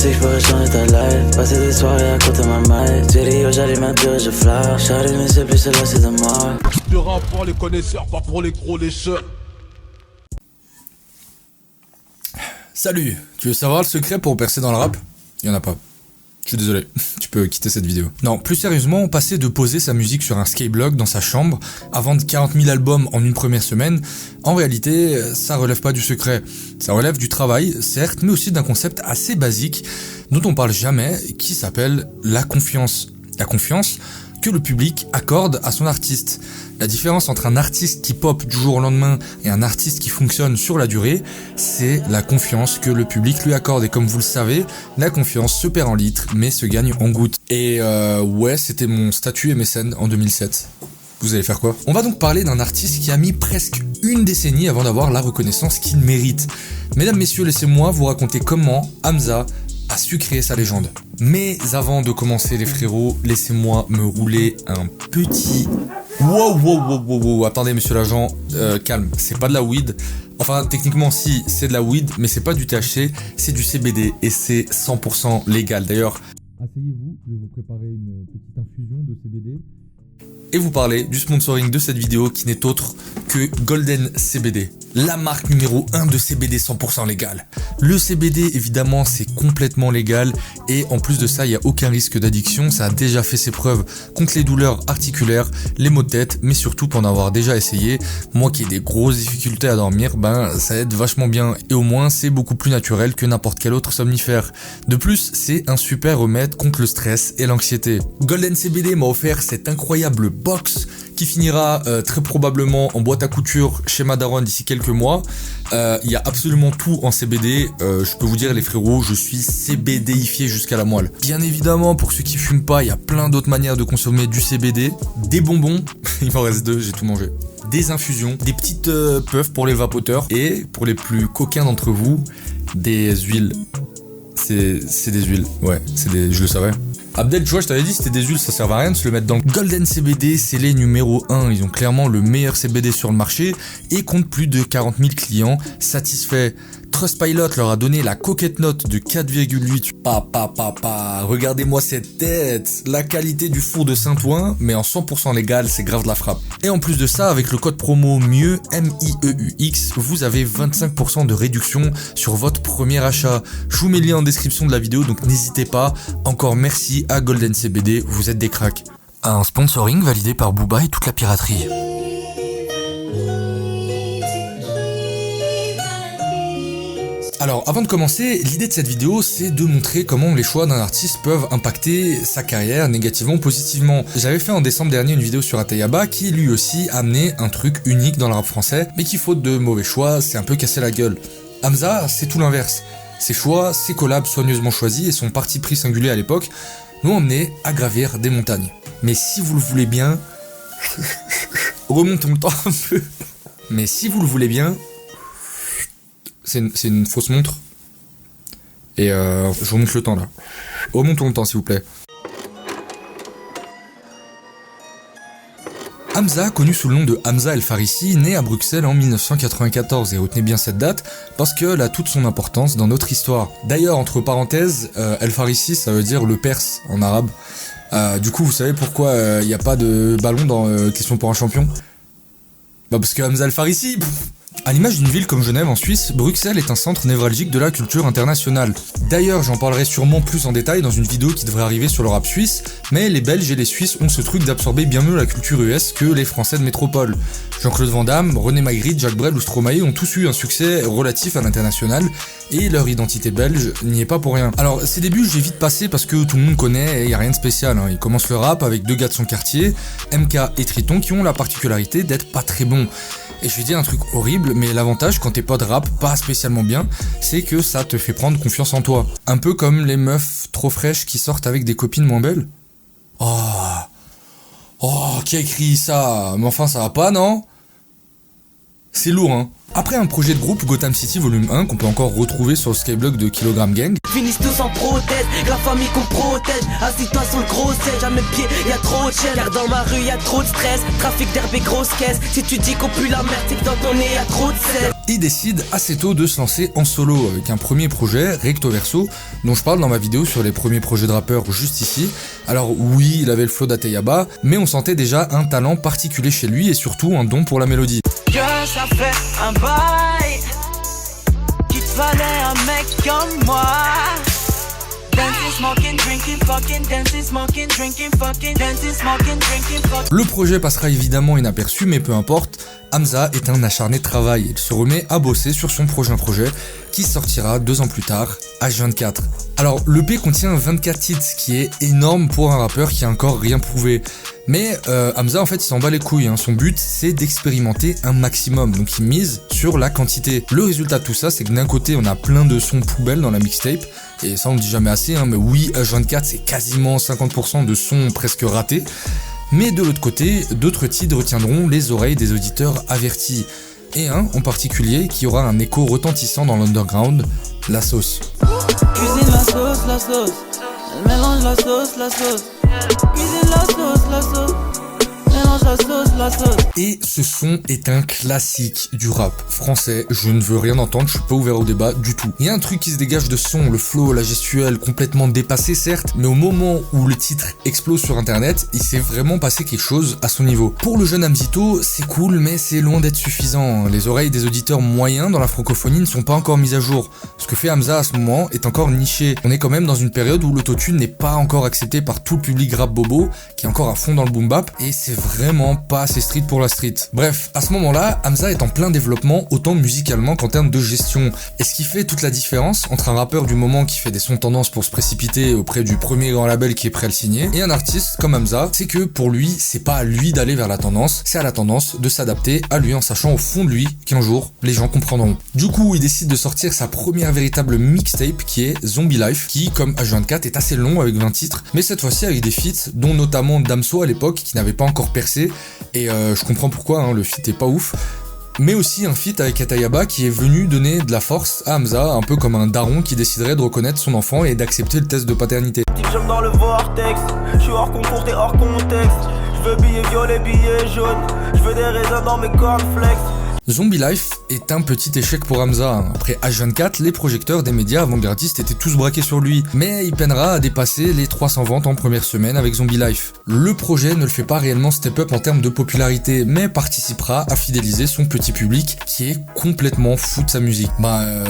Tu sais que je pourrais changer ta life. Passer des soirées à côté de ma mic. J'ai dit, j'allume un pur et je flash. J'allume mais c'est plus cela, c'est de moi. De rap pour les connaisseurs, pas pour les gros lécheurs. Salut, tu veux savoir le secret pour percer dans le rap? Y'en a pas. Je suis désolé, tu peux quitter cette vidéo. Non, plus sérieusement, passer de poser sa musique sur un skyblog dans sa chambre à vendre 40 000 albums en une première semaine, en réalité, ça relève pas du secret. Ça relève du travail, certes, mais aussi d'un concept assez basique dont on parle jamais, qui s'appelle la confiance. La confiance que le public accorde à son artiste. La différence entre un artiste qui pop du jour au lendemain et un artiste qui fonctionne sur la durée, c'est la confiance que le public lui accorde. Et comme vous le savez, la confiance se perd en litres, mais se gagne en gouttes. Et ouais, c'était mon statut MSN en 2007. Vous allez faire quoi? On va donc parler d'un artiste qui a mis presque une décennie avant d'avoir la reconnaissance qu'il mérite. Mesdames, messieurs, laissez-moi vous raconter comment Hamza a su créer sa légende. Mais avant de commencer les frérots, laissez-moi me rouler un petit... Wow, attendez monsieur l'agent, calme, c'est pas de la weed. Enfin, techniquement si, c'est de la weed, mais c'est pas du THC, c'est du CBD et c'est 100% légal. D'ailleurs, asseyez-vous, je vais vous préparer une petite infusion de CBD. Et vous parler du sponsoring de cette vidéo qui n'est autre que Golden CBD, la marque numéro 1 de CBD 100% légal. Le CBD, évidemment, c'est complètement légal et en plus de ça, il n'y a aucun risque d'addiction. Ça a déjà fait ses preuves contre les douleurs articulaires, les maux de tête, mais surtout pour en avoir déjà essayé. Moi qui ai des grosses difficultés à dormir, ça aide vachement bien et au moins, c'est beaucoup plus naturel que n'importe quel autre somnifère. De plus, c'est un super remède contre le stress et l'anxiété. Golden CBD m'a offert cette incroyable box qui finira très probablement en boîte à couture chez Madaron d'ici quelques mois. Il y a absolument tout en CBD. Je peux vous dire les frérots, je suis CBDifié jusqu'à la moelle. Bien évidemment, pour ceux qui fument pas, il y a plein d'autres manières de consommer du CBD. Des bonbons, il m'en reste 2, j'ai tout mangé. Des infusions, des petites puffs pour les vapoteurs et pour les plus coquins d'entre vous, des huiles. C'est des huiles, ouais, je le savais. Abdel, tu vois, je t'avais dit, c'était des huiles, ça sert à rien de se le mettre dans le Golden CBD, c'est les numéro 1. Ils ont clairement le meilleur CBD sur le marché et comptent plus de 40 000 clients satisfaits. Trustpilot leur a donné la coquette note de 4,8. Regardez-moi cette tête. La qualité du four de Saint-Ouen, mais en 100% légal, c'est grave de la frappe. Et en plus de ça, avec le code promo MIEUX, M-I-E-U-X, vous avez 25% de réduction sur votre premier achat. Je vous mets le lien en description de la vidéo, donc n'hésitez pas. Encore merci à Golden CBD, vous êtes des cracks. Un sponsoring validé par Booba et toute la piraterie. Alors, avant de commencer, l'idée de cette vidéo, c'est de montrer comment les choix d'un artiste peuvent impacter sa carrière négativement ou positivement. J'avais fait en décembre dernier une vidéo sur Atayaba qui lui aussi amenait un truc unique dans le rap français, mais qui faute de mauvais choix, s'est un peu cassé la gueule. Hamza, c'est tout l'inverse. Ses choix, ses collabs soigneusement choisis et son parti pris singulier à l'époque l'ont emmené à gravir des montagnes. Mais si vous le voulez bien... remontons le temps un peu. Mais si vous le voulez bien... C'est une fausse montre. Et je remonte le temps là. Remontons le temps s'il vous plaît. Hamza, connu sous le nom de Hamza El Farisi, né à Bruxelles en 1994. Et retenez bien cette date parce qu'elle a toute son importance dans notre histoire. D'ailleurs, entre parenthèses, El Farisi ça veut dire le Perse en arabe. Du coup, vous savez pourquoi il n'y a pas de ballon dans Question pour un champion? Parce que Hamza El Farisi... À l'image d'une ville comme Genève en Suisse, Bruxelles est un centre névralgique de la culture internationale. D'ailleurs, j'en parlerai sûrement plus en détail dans une vidéo qui devrait arriver sur le rap suisse, mais les Belges et les Suisses ont ce truc d'absorber bien mieux la culture US que les Français de métropole. Jean-Claude Van Damme, René Magritte, Jacques Brel ou Stromae ont tous eu un succès relatif à l'international, et leur identité belge n'y est pas pour rien. Alors, ces débuts, j'ai vite passé parce que tout le monde connaît et y a rien de spécial. Ils commencent le rap avec deux gars de son quartier, MK et Triton, qui ont la particularité d'être pas très bons. Et je vais dire un truc horrible, mais l'avantage quand tes potes rap pas spécialement bien, c'est que ça te fait prendre confiance en toi. Un peu comme les meufs trop fraîches qui sortent avec des copines moins belles. Oh, qui a écrit ça? Mais enfin, ça va pas, non? C'est lourd, hein. Après un projet de groupe, Gotham City Volume 1, qu'on peut encore retrouver sur le Skyblog de Kilogram Gang, finissent tous en prothèse, la famille qu'on protège. Assis-toi sur le gros siège, à mes pieds, y'a trop de chaînes. Car dans ma rue, y'a trop de stress, trafic d'herbe et grosse caisse. Si tu dis qu'on pue la merde, c'est que dans ton nez, y'a trop de sel. Il décide assez tôt de se lancer en solo avec un premier projet, Recto Verso, dont je parle dans ma vidéo sur les premiers projets de rappeurs juste ici. Alors oui, il avait le flow d'Ateyaba, mais on sentait déjà un talent particulier chez lui et surtout un don pour la mélodie. Que ça fait un bail qu'il te fallait un mec comme moi. Dancing, smoking, drinking, fucking, dancing, smoking, drinking, fucking, dancing, smoking, drinking, fucking. Le projet passera évidemment inaperçu, mais peu importe, Hamza est un acharné de travail. Il se remet à bosser sur son prochain projet, qui sortira 2 ans plus tard, H24. Alors, l'EP contient 24 titres, ce qui est énorme pour un rappeur qui a encore rien prouvé. Mais Hamza, en fait, il s'en bat les couilles. Son but, c'est d'expérimenter un maximum. Donc, il mise sur la quantité. Le résultat de tout ça, c'est que d'un côté, on a plein de sons poubelles dans la mixtape. Et ça, on le dit jamais assez. Mais oui, H24, c'est quasiment 50% de sons presque ratés. Mais de l'autre côté, d'autres titres retiendront les oreilles des auditeurs avertis. Et un en particulier qui aura un écho retentissant dans l'underground, La Sauce. Cuisine la sauce, elle mélange la sauce, cuisine la sauce, mélange la sauce. Et ce son est un classique du rap français, je ne veux rien entendre, je suis pas ouvert au débat du tout. Il y a un truc qui se dégage de son, le flow, la gestuelle, complètement dépassé certes, mais au moment où le titre explose sur internet, il s'est vraiment passé quelque chose à son niveau. Pour le jeune Hamzito, c'est cool, mais c'est loin d'être suffisant. Les oreilles des auditeurs moyens dans la francophonie ne sont pas encore mises à jour. Ce que fait Hamza à ce moment est encore niché. On est quand même dans une période où l'autotune n'est pas encore accepté par tout le public rap bobo, qui est encore à fond dans le boom bap, et c'est vraiment pas assez street pour la street. Bref, à ce moment-là, Hamza est en plein développement, autant musicalement qu'en termes de gestion. Et ce qui fait toute la différence entre un rappeur du moment qui fait des sons tendance pour se précipiter auprès du premier grand label qui est prêt à le signer, et un artiste comme Hamza, c'est que pour lui, c'est pas à lui d'aller vers la tendance, c'est à la tendance de s'adapter à lui en sachant au fond de lui qu'un jour, les gens comprendront. Du coup, il décide de sortir sa première véritable mixtape qui est Zombie Life, qui, comme H24, est assez long avec 20 titres, mais cette fois-ci avec des feats, dont notamment Damso à l'époque, qui n'avait pas encore percé, et je comprends pourquoi, le feat est pas ouf, mais aussi un feat avec Ateyaba qui est venu donner de la force à Hamza, un peu comme un daron qui déciderait de reconnaître son enfant et d'accepter le test de paternité. J'aime dans le vortex, je suis hors concours et hors contexte. Je veux billets violets, billets jaunes, je veux des raisins dans mes cornflakes. Zombie Life est un petit échec pour Hamza. Après H24, les projecteurs des médias avant-gardistes étaient tous braqués sur lui, mais il peinera à dépasser les 300 ventes en première semaine avec Zombie Life. Le projet ne le fait pas réellement step up en termes de popularité, mais participera à fidéliser son petit public qui est complètement fou de sa musique.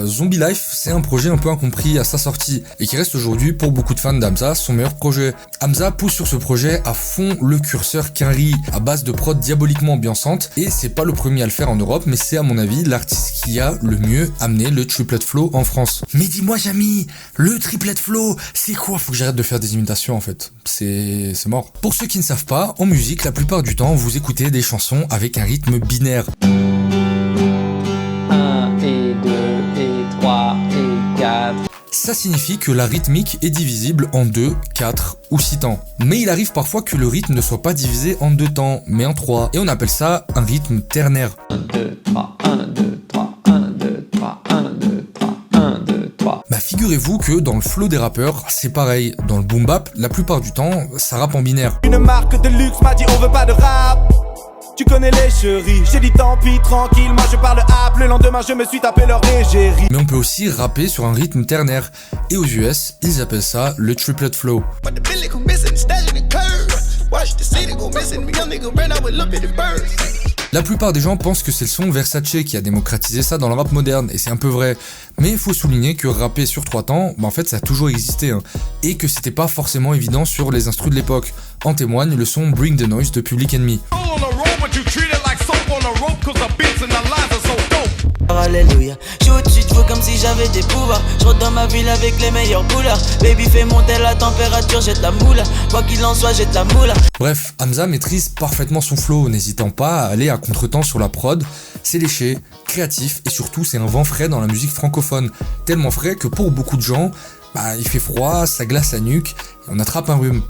Zombie Life, c'est un projet un peu incompris à sa sortie, et qui reste aujourd'hui pour beaucoup de fans d'Hamza son meilleur projet. Hamza pousse sur ce projet à fond le curseur Quinry, à base de prod diaboliquement ambiançante, et c'est pas le premier à le faire en Europe, mais c'est à mon avis l'artiste qui a le mieux amené le triplet flow en France. Mais dis-moi Jamy, le triplet flow, c'est quoi? Faut que j'arrête de faire des imitations en fait, c'est mort. Pour ceux qui ne savent pas, en musique, la plupart du temps, vous écoutez des chansons avec un rythme binaire. 1 et 2 et 3 et 4. Ça signifie que la rythmique est divisible en 2, 4 ou 6 temps. Mais il arrive parfois que le rythme ne soit pas divisé en 2 temps, mais en 3. Et on appelle ça un rythme ternaire. 1, 2, 3, 1, 2, 3, 1, 2, 3, 1, 2, 3, 1, 2, 3. Figurez-vous que dans le flow des rappeurs, c'est pareil. Dans le boom bap, la plupart du temps, ça rappe en binaire. Une marque de luxe m'a dit on veut pas de rap. Tu connais les chéris, j'ai dit tant pis, tranquille, moi je parle app. Le lendemain je me suis tapé leur égérie. Mais on peut aussi rapper sur un rythme ternaire. Et aux US, ils appellent ça le triplet flow. La plupart des gens pensent que c'est le son Versace qui a démocratisé ça dans le rap moderne, et c'est un peu vrai. Mais il faut souligner que rapper sur 3 temps, en fait ça a toujours existé, et que c'était pas forcément évident sur les instrus de l'époque. En témoigne le son Bring the Noise de Public Enemy. Alléluia, je au dessus de vous comme si j'avais des pouvoirs. Je rentre dans ma ville avec les meilleurs boulards. Baby fait monter la température, jette la moula. Quoi qu'il en soit, jette la moula. Bref, Hamza maîtrise parfaitement son flow, n'hésitant pas à aller à contretemps sur la prod. C'est léché, créatif et surtout c'est un vent frais dans la musique francophone. Tellement frais que pour beaucoup de gens, il fait froid, ça glace la nuque et on attrape un rhume.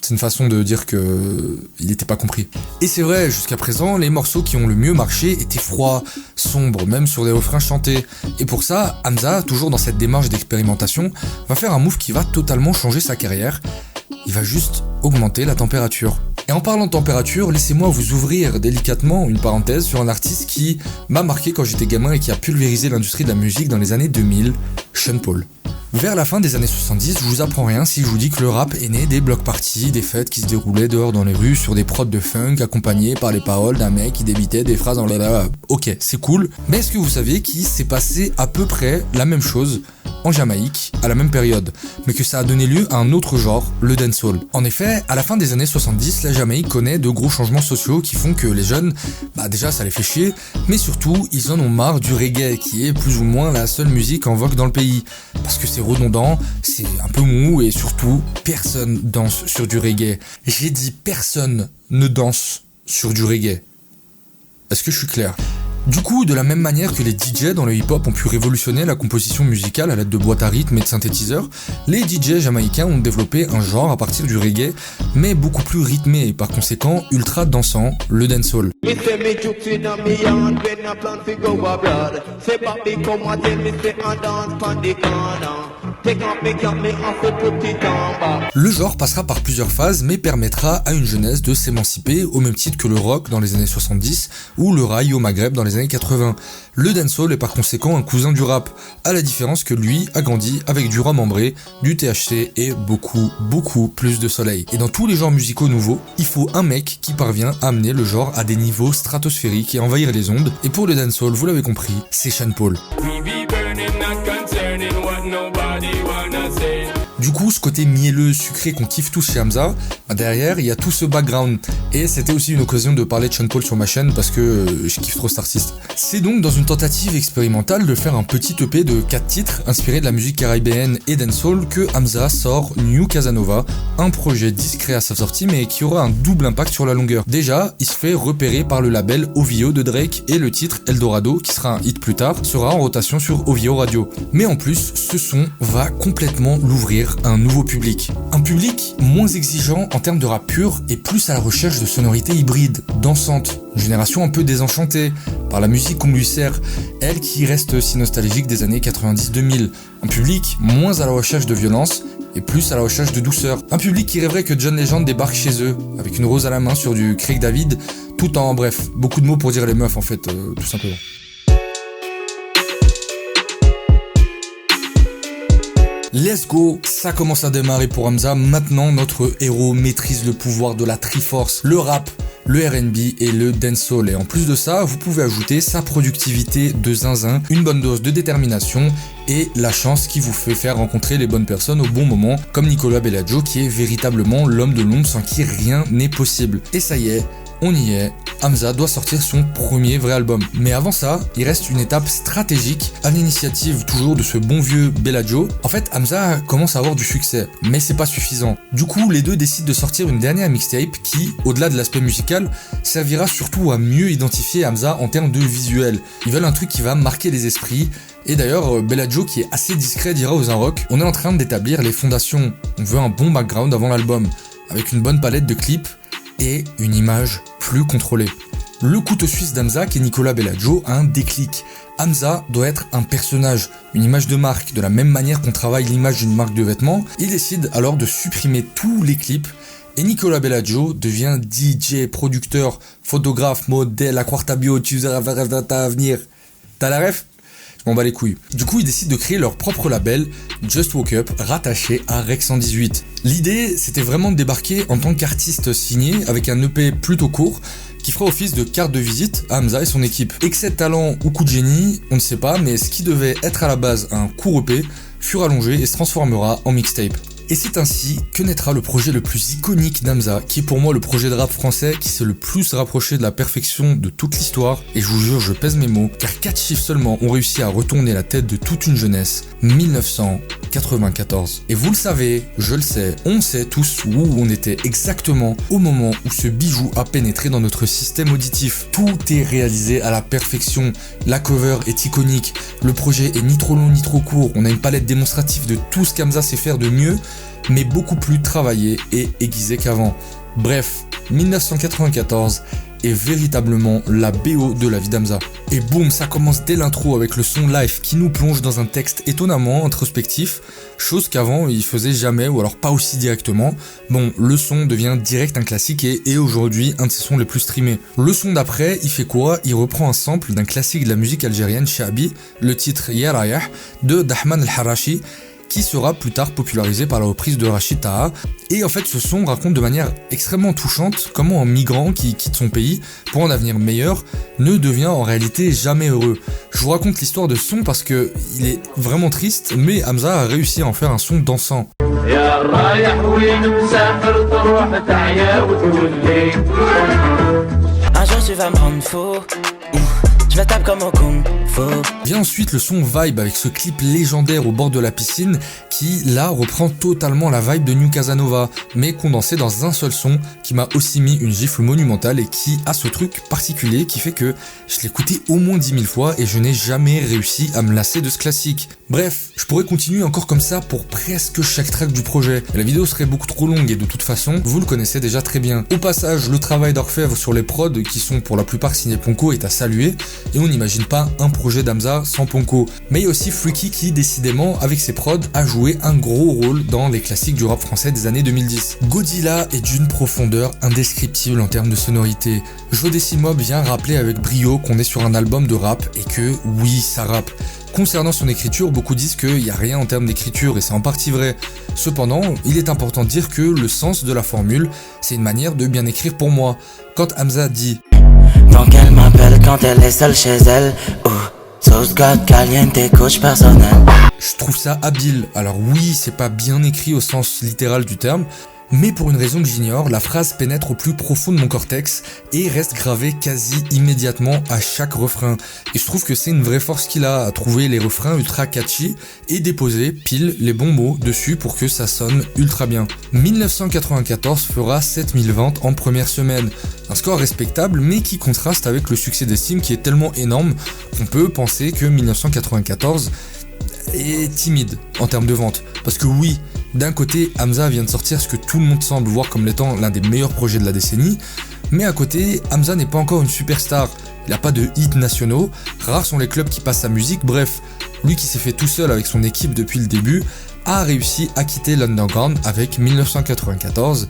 C'est une façon de dire que il n'était pas compris. Et c'est vrai, jusqu'à présent, les morceaux qui ont le mieux marché étaient froids, sombres, même sur des refrains chantés. Et pour ça, Hamza, toujours dans cette démarche d'expérimentation, va faire un move qui va totalement changer sa carrière. Il va juste augmenter la température. Et en parlant de température, laissez-moi vous ouvrir délicatement une parenthèse sur un artiste qui m'a marqué quand j'étais gamin et qui a pulvérisé l'industrie de la musique dans les années 2000, Sean Paul. Vers la fin des années 70, je vous apprends rien si je vous dis que le rap est né des block parties, des fêtes qui se déroulaient dehors dans les rues sur des prods de funk accompagnés par les paroles d'un mec qui débitait des phrases en la. Ok, c'est cool, mais est-ce que vous saviez qu'il s'est passé à peu près la même chose en Jamaïque à la même période, mais que ça a donné lieu à un autre genre, le dancehall. En effet, à la fin des années 70, la Jamaïque connaît de gros changements sociaux qui font que les jeunes, déjà ça les fait chier, mais surtout ils en ont marre du reggae qui est plus ou moins la seule musique en vogue dans le pays. Parce que c'est redondant, c'est un peu mou et surtout personne danse sur du reggae. J'ai dit personne ne danse sur du reggae. Est-ce que je suis clair ? Du coup, de la même manière que les DJ dans le hip-hop ont pu révolutionner la composition musicale à l'aide de boîtes à rythme et de synthétiseurs, les DJ jamaïcains ont développé un genre à partir du reggae, mais beaucoup plus rythmé et par conséquent ultra dansant, le dancehall. Le genre passera par plusieurs phases mais permettra à une jeunesse de s'émanciper au même titre que le rock dans les années 70 ou le raï au Maghreb dans les années 80. Le dancehall est par conséquent un cousin du rap, à la différence que lui a grandi avec du rhum ambré, du THC et beaucoup plus de soleil. Et dans tous les genres musicaux nouveaux, il faut un mec qui parvient à amener le genre à des niveaux stratosphériques et envahir les ondes. Et pour le dancehall, vous l'avez compris, c'est Sean Paul. Du coup, ce côté mielleux, sucré qu'on kiffe tous chez Hamza, derrière, il y a tout ce background. Et c'était aussi une occasion de parler de Sean Paul sur ma chaîne parce que je kiffe trop cet artiste. C'est donc dans une tentative expérimentale de faire un petit EP de 4 titres inspiré de la musique caribéenne et dancehall que Hamza sort New Casanova, un projet discret à sa sortie mais qui aura un double impact sur la longueur. Déjà, il se fait repérer par le label OVO de Drake et le titre Eldorado, qui sera un hit plus tard, sera en rotation sur OVO Radio. Mais en plus, ce son va complètement l'ouvrir à un nouveau public. Un public moins exigeant en termes de rap pur et plus à la recherche de sonorités hybrides, dansantes. Une génération un peu désenchantée par la musique qu'on lui sert, elle qui reste si nostalgique des années 90-2000. Un public moins à la recherche de violence et plus à la recherche de douceur. Un public qui rêverait que John Legend débarque chez eux, avec une rose à la main sur du Craig David, tout en bref, beaucoup de mots pour dire les meufs en fait, tout simplement. Let's go, ça commence à démarrer pour Hamza. Maintenant, notre héros maîtrise le pouvoir de la Triforce, le rap, le R&B et le dancehall. Et en plus de ça, vous pouvez ajouter sa productivité de zinzin, une bonne dose de détermination et la chance qui vous fait faire rencontrer les bonnes personnes au bon moment, comme Nicolas Bellagio qui est véritablement l'homme de l'ombre sans qui rien n'est possible. Et ça y est, on y est, Hamza doit sortir son premier vrai album. Mais avant ça, il reste une étape stratégique à l'initiative toujours de ce bon vieux Bellagio. En fait, Hamza commence à avoir du succès, mais c'est pas suffisant. Du coup, les deux décident de sortir une dernière mixtape qui, au-delà de l'aspect musical, servira surtout à mieux identifier Hamza en termes de visuel. Ils veulent un truc qui va marquer les esprits. Et d'ailleurs, Bellagio, qui est assez discret, dira aux Unrock, on est en train d'établir les fondations. On veut un bon background avant l'album, avec une bonne palette de clips et une image plus contrôlée. Le couteau suisse d'Hamza, qui est Nicolas Bellagio, a un déclic. Hamza doit être un personnage, une image de marque, de la même manière qu'on travaille l'image d'une marque de vêtements. Il décide alors de supprimer tous les clips et Nicolas Bellagio devient DJ, producteur, photographe, modèle, à croire ta bio, tu vas venir. T'as la ref ? On bat les couilles. Du coup, ils décident de créer leur propre label, Just Woke Up, rattaché à Rec 118. L'idée, c'était vraiment de débarquer en tant qu'artiste signé avec un EP plutôt court, qui fera office de carte de visite à Hamza et son équipe. Excès de talent ou coup de génie, on ne sait pas, mais ce qui devait être à la base un court EP fut rallongé et se transformera en mixtape. Et c'est ainsi que naîtra le projet le plus iconique d'Hamza, qui est pour moi le projet de rap français qui s'est le plus rapproché de la perfection de toute l'histoire, et je vous jure, je pèse mes mots, car 4 chiffres seulement ont réussi à retourner la tête de toute une jeunesse, 1994. Et vous le savez, je le sais, on sait tous où on était exactement au moment où ce bijou a pénétré dans notre système auditif. Tout est réalisé à la perfection, la cover est iconique, le projet est ni trop long ni trop court, on a une palette démonstrative de tout ce qu'Hamza sait faire de mieux, mais beaucoup plus travaillé et aiguisé qu'avant. Bref, 1994 est véritablement la BO de la vie d'Hamza. Et boum, ça commence dès l'intro avec le son live qui nous plonge dans un texte étonnamment introspectif, chose qu'avant il faisait jamais ou alors pas aussi directement. Bon, le son devient direct un classique et est aujourd'hui un de ses sons les plus streamés. Le son d'après, il fait quoi? Il reprend un sample d'un classique de la musique algérienne, Shabi, le titre Ya Rayah de Dahman El-Harachi, qui sera plus tard popularisé par la reprise de Rachid Taha. Et en fait, ce son raconte de manière extrêmement touchante comment un migrant qui quitte son pays pour un avenir meilleur ne devient en réalité jamais heureux. Je vous raconte l'histoire de ce son parce que il est vraiment triste, mais Hamza a réussi à en faire un son dansant. Un jour tu vas me rendre fou, je me tape comme au kung fu. Vient ensuite le son Vibe avec ce clip légendaire au bord de la piscine qui là reprend totalement la vibe de New Casanova mais condensé dans un seul son qui m'a aussi mis une gifle monumentale et qui a ce truc particulier qui fait que je l'ai écouté au moins 10 000 fois et je n'ai jamais réussi à me lasser de ce classique. Bref, je pourrais continuer encore comme ça pour presque chaque track du projet. La vidéo serait beaucoup trop longue et de toute façon, vous le connaissez déjà très bien. Au passage, le travail d'orfèvre sur les prods qui sont pour la plupart signés Ponko est à saluer et on n'imagine pas un projet d'Hamza sans Ponko. Mais il y a aussi Freaky qui décidément avec ses prods a joué un gros rôle dans les classiques du rap français des années 2010. Godzilla est d'une profondeur indescriptible en termes de sonorité. Joe Decimob vient rappeler avec brio qu'on est sur un album de rap et que oui, ça rappe. Concernant son écriture, beaucoup disent qu'il n'y a rien en termes d'écriture et c'est en partie vrai. Cependant, il est important de dire que le sens de la formule, c'est une manière de bien écrire pour moi. Quand Hamza dit Donc elle m'appelle quand elle est seule chez elle. Sauce God caliente, coach personnel. Je trouve ça habile. Alors oui, c'est pas bien écrit au sens littéral du terme, mais pour une raison que j'ignore, la phrase pénètre au plus profond de mon cortex et reste gravée quasi immédiatement à chaque refrain. Et je trouve que c'est une vraie force qu'il a à trouver les refrains ultra catchy et déposer pile les bons mots dessus pour que ça sonne ultra bien. 1994 fera 7000 ventes en première semaine. Un score respectable mais qui contraste avec le succès d'estime qui est tellement énorme qu'on peut penser que 1994 est timide en termes de vente. Parce que oui, d'un côté, Hamza vient de sortir ce que tout le monde semble voir comme l'étant l'un des meilleurs projets de la décennie, mais à côté, Hamza n'est pas encore une superstar, il n'a pas de hits nationaux, rares sont les clubs qui passent sa musique, bref, lui qui s'est fait tout seul avec son équipe depuis le début, a réussi à quitter l'underground avec 1994,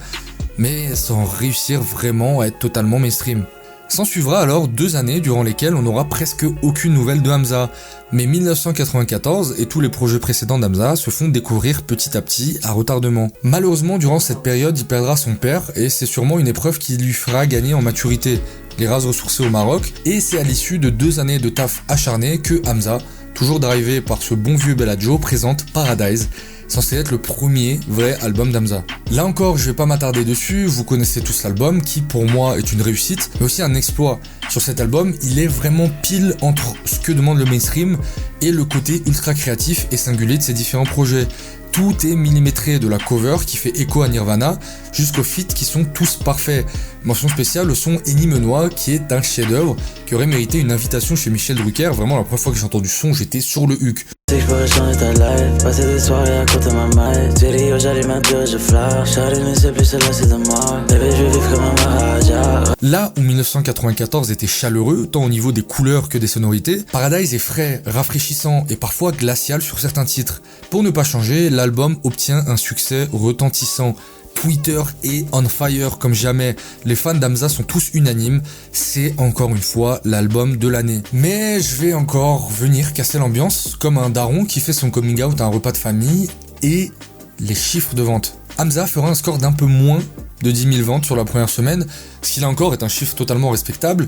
mais sans réussir vraiment à être totalement mainstream. S'en suivra alors 2 années durant lesquelles on n'aura presque aucune nouvelle de Hamza. Mais 1994 et tous les projets précédents d'Hamza se font découvrir petit à petit à retardement. Malheureusement, durant cette période, il perdra son père et c'est sûrement une épreuve qui lui fera gagner en maturité. Il ira se ressourcer au Maroc et c'est à l'issue de 2 années de taf acharné que Hamza, toujours drivé par ce bon vieux Bella Joe, présente Paradise, censé être le premier vrai album d'Hamza. Là encore, je vais pas m'attarder dessus, vous connaissez tous l'album qui pour moi est une réussite, mais aussi un exploit. Sur cet album, il est vraiment pile entre ce que demande le mainstream et le côté ultra créatif et singulier de ses différents projets. Tout est millimétré, de la cover qui fait écho à Nirvana jusqu'aux feats qui sont tous parfaits. Mention spéciale au son Énimenois qui est un chef-d'œuvre qui aurait mérité une invitation chez Michel Drucker. Vraiment, la première fois que j'ai entendu ce son, j'étais sur le huc. Si je pourrais changer ta life, passer des soirées à côté de ma maille. Tu dis oh j'allume un pire, je flash. Charlie ne sait plus se lasser de moi. Bébé je vais vivre comme un maharaja. Là où 1994 était chaleureux, tant au niveau des couleurs que des sonorités, Paradise est frais, rafraîchissant et parfois glacial sur certains titres. Pour ne pas changer, l'album obtient un succès retentissant. Twitter est on fire comme jamais. Les fans d'Hamza sont tous unanimes. C'est encore une fois l'album de l'année. Mais je vais encore venir casser l'ambiance comme un daron qui fait son coming out à un repas de famille et les chiffres de vente. Hamza fera un score d'un peu moins de 10 000 ventes sur la première semaine, ce qui là encore est un chiffre totalement respectable,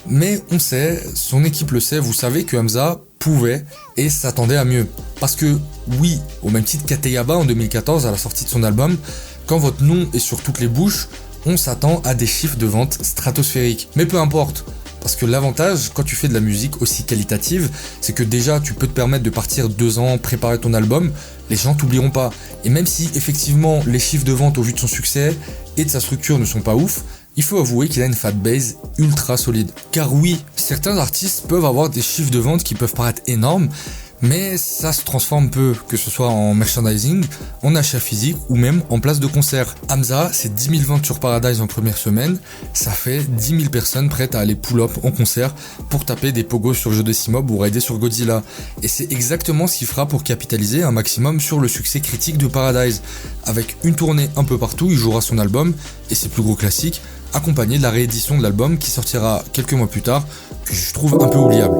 mais on sait, son équipe le sait, vous savez que Hamza pouvait et s'attendait à mieux. Parce que oui, au même titre qu'Ateyaba en 2014 à la sortie de son album, quand votre nom est sur toutes les bouches, on s'attend à des chiffres de vente stratosphériques. Mais peu importe, parce que l'avantage quand tu fais de la musique aussi qualitative, c'est que déjà tu peux te permettre de partir 2 ans, préparer ton album, les gens t'oublieront pas. Et même si effectivement les chiffres de vente au vu de son succès et de sa structure ne sont pas ouf, il faut avouer qu'il a une fanbase ultra solide. Car oui, certains artistes peuvent avoir des chiffres de vente qui peuvent paraître énormes, mais ça se transforme peu, que ce soit en merchandising, en achat physique ou même en place de concert. Hamza, c'est 10 000 ventes sur Paradise en première semaine, ça fait 10 000 personnes prêtes à aller pull-up en concert pour taper des pogos sur Jeu de Simob ou raider sur Godzilla. Et c'est exactement ce qu'il fera pour capitaliser un maximum sur le succès critique de Paradise. Avec une tournée un peu partout, il jouera son album et ses plus gros classiques, accompagné de la réédition de l'album qui sortira quelques mois plus tard, que je trouve un peu oubliable.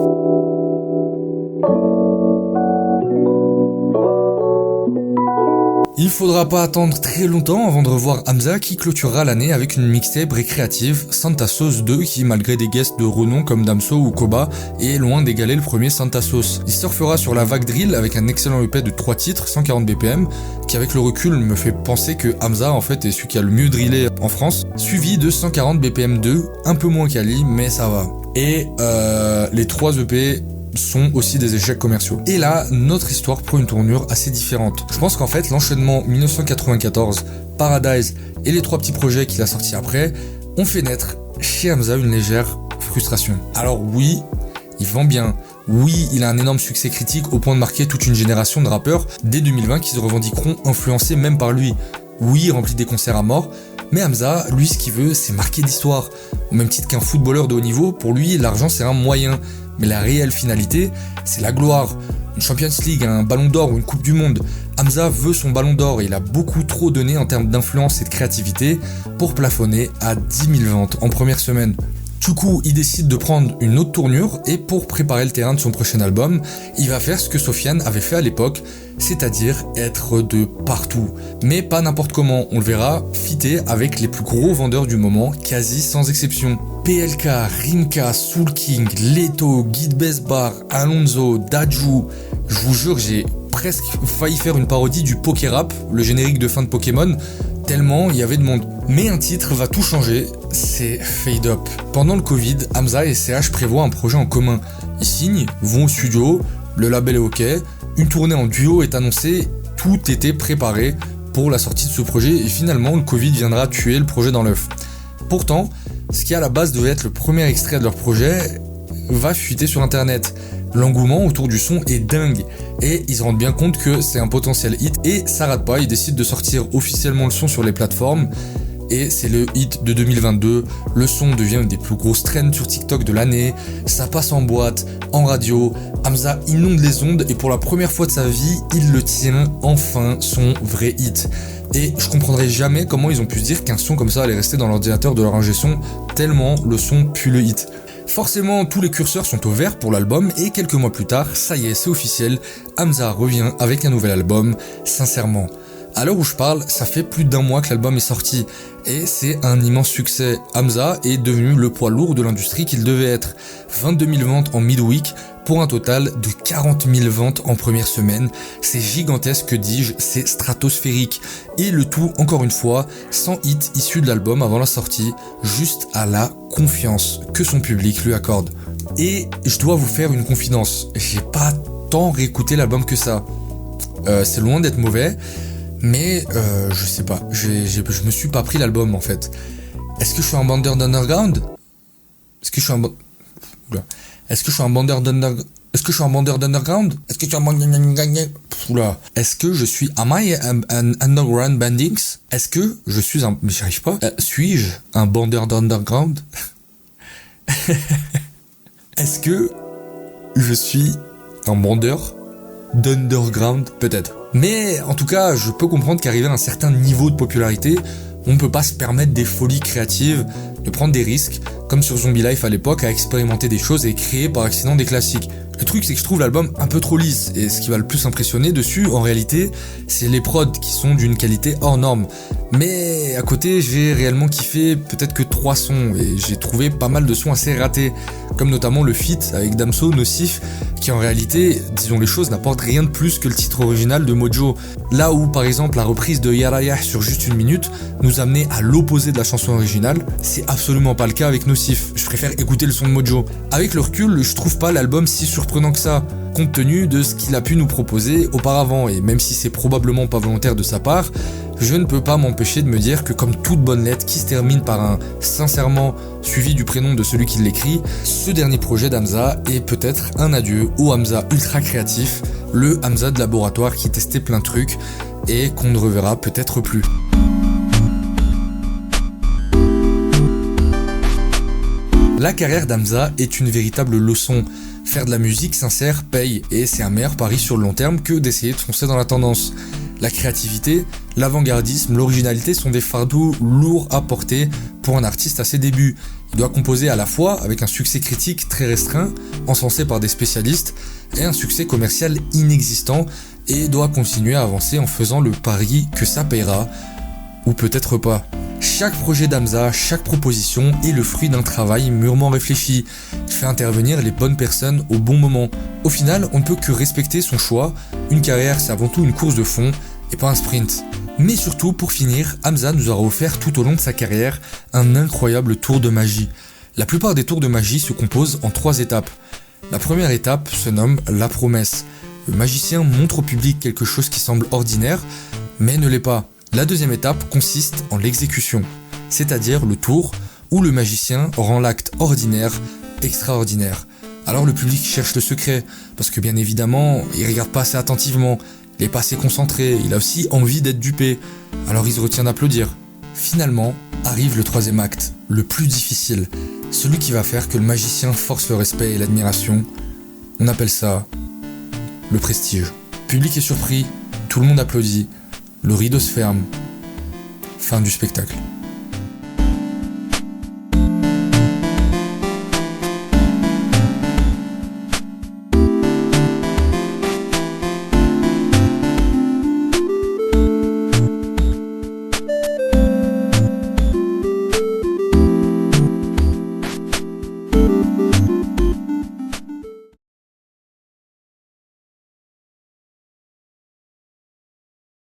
Il faudra pas attendre très longtemps avant de revoir Hamza qui clôturera l'année avec une mixtape récréative, Santa Sauce 2, qui malgré des guests de renom comme Damso ou Koba, est loin d'égaler le premier Santa Sauce. Il surfera sur la vague drill avec un excellent EP de 3 titres, 140 BPM, qui avec le recul me fait penser que Hamza en fait est celui qui a le mieux drillé en France, suivi de 140 BPM 2, un peu moins quali, mais ça va. Et les 3 EP sont aussi des échecs commerciaux. Et là, notre histoire prend une tournure assez différente. Je pense qu'en fait, l'enchaînement 1994, Paradise et les 3 petits projets qu'il a sortis après ont fait naître chez Hamza une légère frustration. Alors oui, il vend bien. Oui, il a un énorme succès critique au point de marquer toute une génération de rappeurs dès 2020 qui se revendiqueront influencés même par lui. Oui, il remplit des concerts à mort, mais Hamza, lui, ce qu'il veut, c'est marquer d'histoire. Au même titre qu'un footballeur de haut niveau, pour lui, l'argent c'est un moyen. Mais la réelle finalité, c'est la gloire. Une Champions League, un ballon d'or ou une Coupe du Monde. Hamza veut son ballon d'or et il a beaucoup trop donné en termes d'influence et de créativité pour plafonner à 10 000 ventes en première semaine. Du coup, il décide de prendre une autre tournure et pour préparer le terrain de son prochain album, il va faire ce que Sofiane avait fait à l'époque, c'est-à-dire être de partout. Mais pas n'importe comment, on le verra, fitter avec les plus gros vendeurs du moment, quasi sans exception. PLK, Rimka, Soul King, Leto, Guide Besbar, Alonso, Daju. Je vous jure, j'ai presque failli faire une parodie du Pokérap, le générique de fin de Pokémon, tellement il y avait de monde. Mais un titre va tout changer, c'est Fade Up. Pendant le Covid, Hamza et CH prévoient un projet en commun. Ils signent, vont au studio, le label est ok, une tournée en duo est annoncée, tout était préparé pour la sortie de ce projet et finalement le Covid viendra tuer le projet dans l'œuf. Pourtant, ce qui à la base devait être le premier extrait de leur projet va fuiter sur internet. L'engouement autour du son est dingue et ils se rendent bien compte que c'est un potentiel hit et ça rate pas, ils décident de sortir officiellement le son sur les plateformes et c'est le hit de 2022, le son devient une des plus grosses trends sur TikTok de l'année, ça passe en boîte, en radio, Hamza inonde les ondes et pour la première fois de sa vie, il le tient enfin son vrai hit. Et je comprendrai jamais comment ils ont pu se dire qu'un son comme ça allait rester dans l'ordinateur de leur ingé son tellement le son pue le hit. Forcément, tous les curseurs sont au vert pour l'album et quelques mois plus tard, ça y est, c'est officiel, Hamza revient avec un nouvel album, Sincèrement. À l'heure où je parle, ça fait plus d'1 mois que l'album est sorti et c'est un immense succès. Hamza est devenu le poids lourd de l'industrie qu'il devait être. 22 000 ventes en midweek pour un total de 40 000 ventes en première semaine. C'est gigantesque, que dis-je, c'est stratosphérique. Et le tout, encore une fois, sans hit issu de l'album avant la sortie, juste à la confiance que son public lui accorde. Et je dois vous faire une confidence, j'ai pas tant réécouté l'album que ça. C'est loin d'être mauvais, mais je sais pas, je me suis pas pris l'album en fait. Est-ce que je suis un bandeur d'underground? Est-ce que je suis un bandeur d'underground? Est-ce que je suis un bandeur d'underground? Est-ce que je suis am I an underground bandix? Est-ce que je suis un... Mais j'y arrive pas. Suis-je un bandeur d'underground? Est-ce que je suis un bandeur d'underground? Peut-être. Mais en tout cas, je peux comprendre qu'arrivé à un certain niveau de popularité, on ne peut pas se permettre des folies créatives, de prendre des risques, comme sur Zombie Life à l'époque, à expérimenter des choses et créer par accident des classiques. Le truc, c'est que je trouve l'album un peu trop lisse, et ce qui va le plus impressionner dessus, en réalité, c'est les prods qui sont d'une qualité hors norme. Mais à côté, j'ai réellement kiffé peut-être que 3 sons, et j'ai trouvé pas mal de sons assez ratés, comme notamment le feat avec Damso, Nocif, qui en réalité, disons les choses, n'apporte rien de plus que le titre original de Mojo. Là où, par exemple, la reprise de Yarayah sur juste 1 minute nous amenait à l'opposé de la chanson originale, c'est absolument pas le cas avec Nocif. Je préfère écouter le son de Mojo. Avec le recul, je trouve pas l'album si surprenant que ça, compte tenu de ce qu'il a pu nous proposer auparavant, et même si c'est probablement pas volontaire de sa part, je ne peux pas m'empêcher de me dire que comme toute bonne lettre qui se termine par un « sincèrement » suivi du prénom de celui qui l'écrit, ce dernier projet d'Hamza est peut-être un adieu au Hamza ultra créatif, le Hamza de laboratoire qui testait plein de trucs et qu'on ne reverra peut-être plus. La carrière d'Hamza est une véritable leçon. Faire de la musique sincère paye, et c'est un meilleur pari sur le long terme que d'essayer de foncer dans la tendance. La créativité, l'avant-gardisme, l'originalité sont des fardeaux lourds à porter pour un artiste à ses débuts. Il doit composer à la fois avec un succès critique très restreint, encensé par des spécialistes, et un succès commercial inexistant, et doit continuer à avancer en faisant le pari que ça paiera, ou peut-être pas. Chaque projet d'Hamza, chaque proposition est le fruit d'un travail mûrement réfléchi, qui fait intervenir les bonnes personnes au bon moment. Au final, on ne peut que respecter son choix. Une carrière, c'est avant tout une course de fond et pas un sprint. Mais surtout, pour finir, Hamza nous aura offert tout au long de sa carrière un incroyable tour de magie. La plupart des tours de magie se composent en 3 étapes. La première étape se nomme la promesse. Le magicien montre au public quelque chose qui semble ordinaire, mais ne l'est pas. La deuxième étape consiste en l'exécution, c'est-à-dire le tour où le magicien rend l'acte ordinaire extraordinaire. Alors le public cherche le secret, parce que bien évidemment, il regarde pas assez attentivement, il est pas assez concentré, il a aussi envie d'être dupé, alors il se retient d'applaudir. Finalement, arrive le 3e acte, le plus difficile, celui qui va faire que le magicien force le respect et l'admiration. On appelle ça le prestige. Le public est surpris, tout le monde applaudit. Le rideau se ferme. Fin du spectacle.